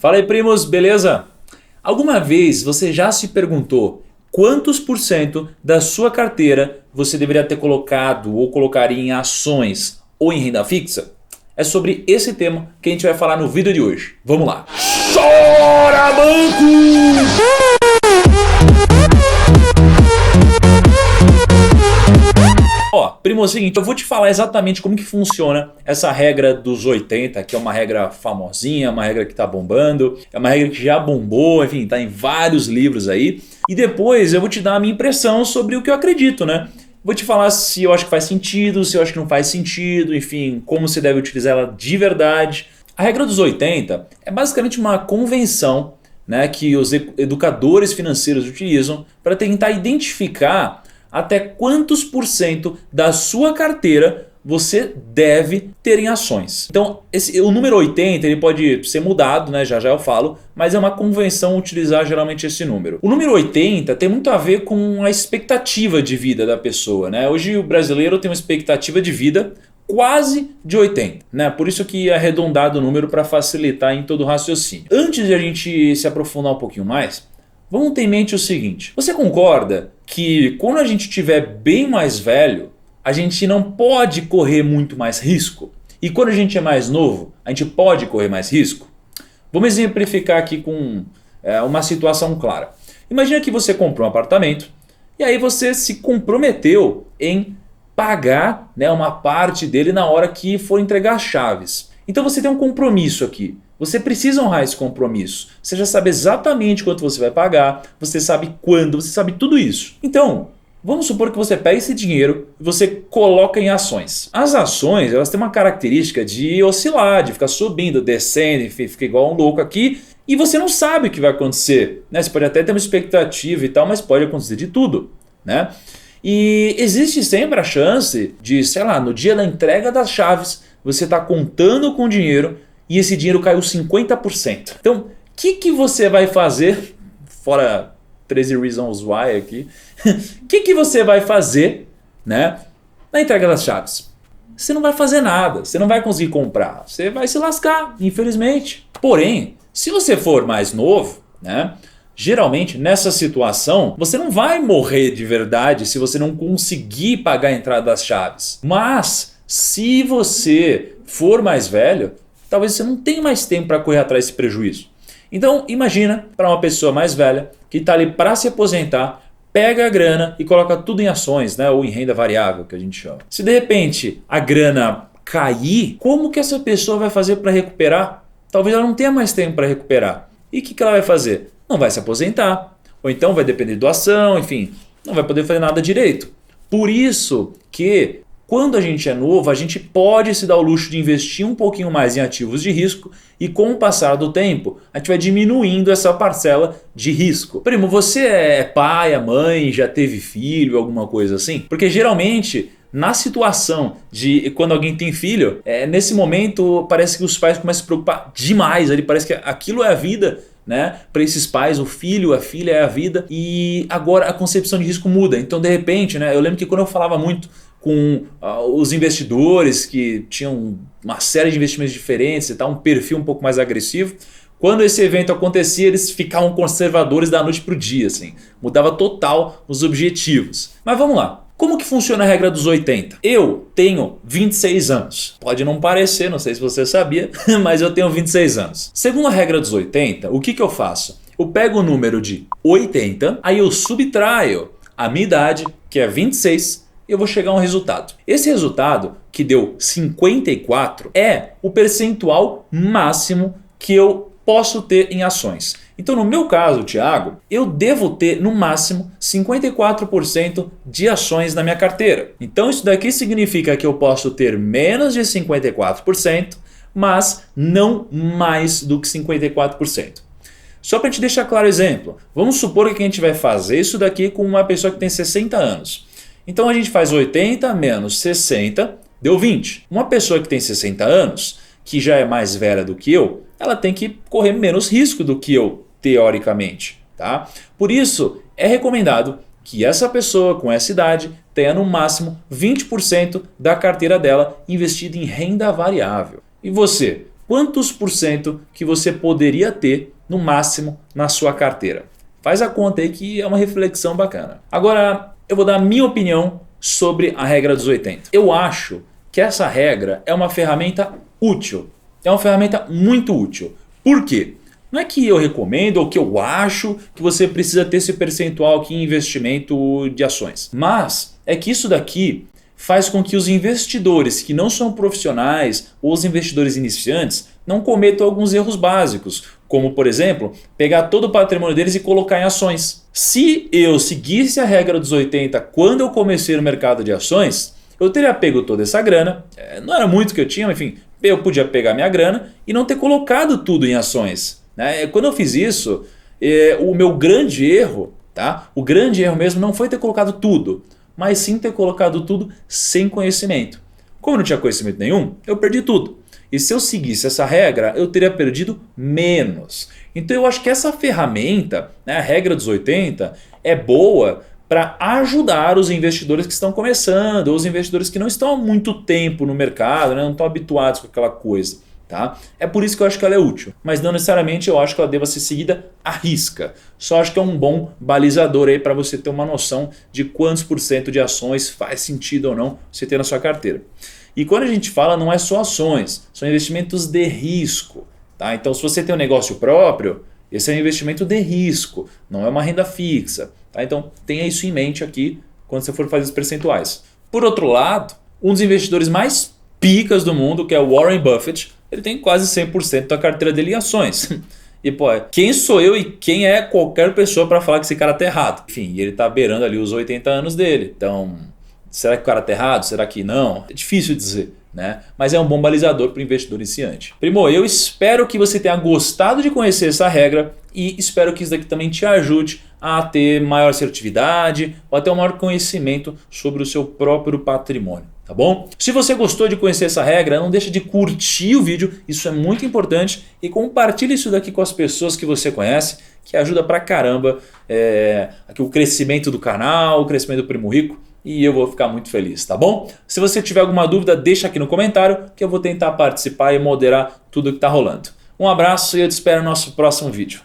Fala aí, primos, beleza? Alguma vez você já se perguntou quantos por cento da sua carteira você deveria ter colocado ou colocaria em ações ou em renda fixa? É sobre esse tema que a gente vai falar no vídeo de hoje. Vamos lá! Chora, banco! Primo, é o seguinte, eu vou te falar exatamente como que funciona essa regra dos 80, que é uma regra famosinha, uma regra que tá bombando, é uma regra que já bombou, enfim, tá em vários livros aí. E depois eu vou te dar a minha impressão sobre o que eu acredito, né? Vou te falar se eu acho que faz sentido, se eu acho que não faz sentido, enfim, como você deve utilizar ela de verdade. A regra dos 80 é basicamente uma convenção, né, que os educadores financeiros utilizam para tentar identificar até quantos por cento da sua carteira você deve ter em ações. Então o número 80 ele pode ser mudado, né? Já eu falo, mas é uma convenção utilizar geralmente esse número. O número 80 tem muito a ver com a expectativa de vida da pessoa, né? Hoje o brasileiro tem uma expectativa de vida quase de 80, né? Por isso que é arredondado o número para facilitar em todo o raciocínio. Antes de a gente se aprofundar um pouquinho mais, vamos ter em mente o seguinte: você concorda que quando a gente estiver bem mais velho, a gente não pode correr muito mais risco? E quando a gente é mais novo, a gente pode correr mais risco? Vamos exemplificar aqui com uma situação clara. Imagina que você comprou um apartamento e aí você se comprometeu em pagar, né, uma parte dele na hora que for entregar as chaves. Então você tem um compromisso aqui. Você precisa honrar esse compromisso. Você já sabe exatamente quanto você vai pagar, você sabe quando, você sabe tudo isso. Então, vamos supor que você pega esse dinheiro e você coloca em ações. As ações, elas têm uma característica de oscilar, de ficar subindo, descendo, enfim, fica igual um louco aqui. E você não sabe o que vai acontecer, né? Você pode até ter uma expectativa e tal, mas pode acontecer de tudo, né? E existe sempre a chance de, sei lá, no dia da entrega das chaves, você está contando com dinheiro e esse dinheiro caiu 50%. Então, o que você vai fazer, fora 13 Reasons Why aqui, o que você vai fazer, né, na entrega das chaves? Você não vai fazer nada, você não vai conseguir comprar, você vai se lascar, infelizmente. Porém, se você for mais novo, né, geralmente nessa situação você não vai morrer de verdade se você não conseguir pagar a entrada das chaves. Mas se você for mais velho, talvez você não tenha mais tempo para correr atrás desse prejuízo. Então imagina para uma pessoa mais velha que está ali para se aposentar, pega a grana e coloca tudo em ações, né, ou em renda variável, que a gente chama. Se de repente a grana cair, como que essa pessoa vai fazer para recuperar? Talvez ela não tenha mais tempo para recuperar. E o que ela vai fazer? Não vai se aposentar, ou então vai depender de doação, enfim, não vai poder fazer nada direito. Por isso que quando a gente é novo, a gente pode se dar o luxo de investir um pouquinho mais em ativos de risco e com o passar do tempo, a gente vai diminuindo essa parcela de risco. Primo, você é pai, é mãe, já teve filho, alguma coisa assim? Porque geralmente, na situação de quando alguém tem filho, nesse momento parece que os pais começam a se preocupar demais, ali parece que aquilo é a vida, né? Para esses pais, o filho, a filha é a vida, e agora a concepção de risco muda. Então de repente, né, eu lembro que quando eu falava muito com os investidores que tinham uma série de investimentos diferentes e tal, um perfil um pouco mais agressivo, quando esse evento acontecia eles ficavam conservadores da noite para o dia, assim, mudava total os objetivos. Mas vamos lá. Como que funciona a regra dos 80? Eu tenho 26 anos. Pode não parecer, não sei se você sabia, mas eu tenho 26 anos. Segundo a regra dos 80, o que eu faço? Eu pego o número de 80, aí eu subtraio a minha idade, que é 26, e eu vou chegar a um resultado. Esse resultado, que deu 54, é o percentual máximo que eu posso ter em ações. Então no meu caso, Thiago, eu devo ter no máximo 54% de ações na minha carteira. Então isso daqui significa que eu posso ter menos de 54%, mas não mais do que 54%. Só para a gente deixar claro o exemplo, vamos supor que a gente vai fazer isso daqui com uma pessoa que tem 60 anos. Então a gente faz 80 menos 60, deu 20. Uma pessoa que tem 60 anos, que já é mais velha do que eu, ela tem que correr menos risco do que eu, teoricamente, tá? Por isso, é recomendado que essa pessoa com essa idade tenha no máximo 20% da carteira dela investida em renda variável. E você? quantos por cento que você poderia ter no máximo na sua carteira. Faz a conta aí que é uma reflexão bacana. Agora eu vou dar a minha opinião sobre a regra dos 80. Eu acho que essa regra é uma ferramenta útil. É uma ferramenta muito útil. Por quê? Não é que eu recomendo ou que eu acho que você precisa ter esse percentual aqui em investimento de ações. Mas é que isso daqui faz com que os investidores que não são profissionais ou os investidores iniciantes não cometam alguns erros básicos, como por exemplo, pegar todo o patrimônio deles e colocar em ações. Se eu seguisse a regra dos 80 quando eu comecei no mercado de ações, eu teria pego toda essa grana, não era muito que eu tinha, enfim, eu podia pegar minha grana e não ter colocado tudo em ações. Quando eu fiz isso, o meu grande erro, tá? O grande erro mesmo não foi ter colocado tudo, mas sim ter colocado tudo sem conhecimento. Como eu não tinha conhecimento nenhum, eu perdi tudo. E se eu seguisse essa regra, eu teria perdido menos. Então eu acho que essa ferramenta, a regra dos 80, é boa para ajudar os investidores que estão começando, ou os investidores que não estão há muito tempo no mercado, não estão habituados com aquela coisa. Tá? É por isso que eu acho que ela é útil, mas não necessariamente eu acho que ela deva ser seguida à risca. Só acho que é um bom balizador aí para você ter uma noção de quantos por cento de ações faz sentido ou não você ter na sua carteira. E quando a gente fala, não é só ações, são investimentos de risco. Tá? Então se você tem um negócio próprio, esse é um investimento de risco, não é uma renda fixa. Tá? Então tenha isso em mente aqui quando você for fazer os percentuais. Por outro lado, um dos investidores mais picas do mundo, que é o Warren Buffett, ele tem quase 100% da carteira dele em ações. E pô, quem sou eu e quem é qualquer pessoa para falar que esse cara tá errado? Enfim, ele tá beirando ali os 80 anos dele. Então, será que o cara tá errado? Será que não? É difícil dizer, né? Mas é um bom balizador para o investidor iniciante. Primo, eu espero que você tenha gostado de conhecer essa regra e espero que isso daqui também te ajude a ter maior assertividade ou até um maior conhecimento sobre o seu próprio patrimônio. Tá bom? Se você gostou de conhecer essa regra, não deixa de curtir o vídeo, isso é muito importante, e compartilhe isso daqui com as pessoas que você conhece, que ajuda pra caramba aqui o crescimento do canal, o crescimento do Primo Rico, e eu vou ficar muito feliz, tá bom? Se você tiver alguma dúvida, deixa aqui no comentário que eu vou tentar participar e moderar tudo que tá rolando. Um abraço e eu te espero no nosso próximo vídeo.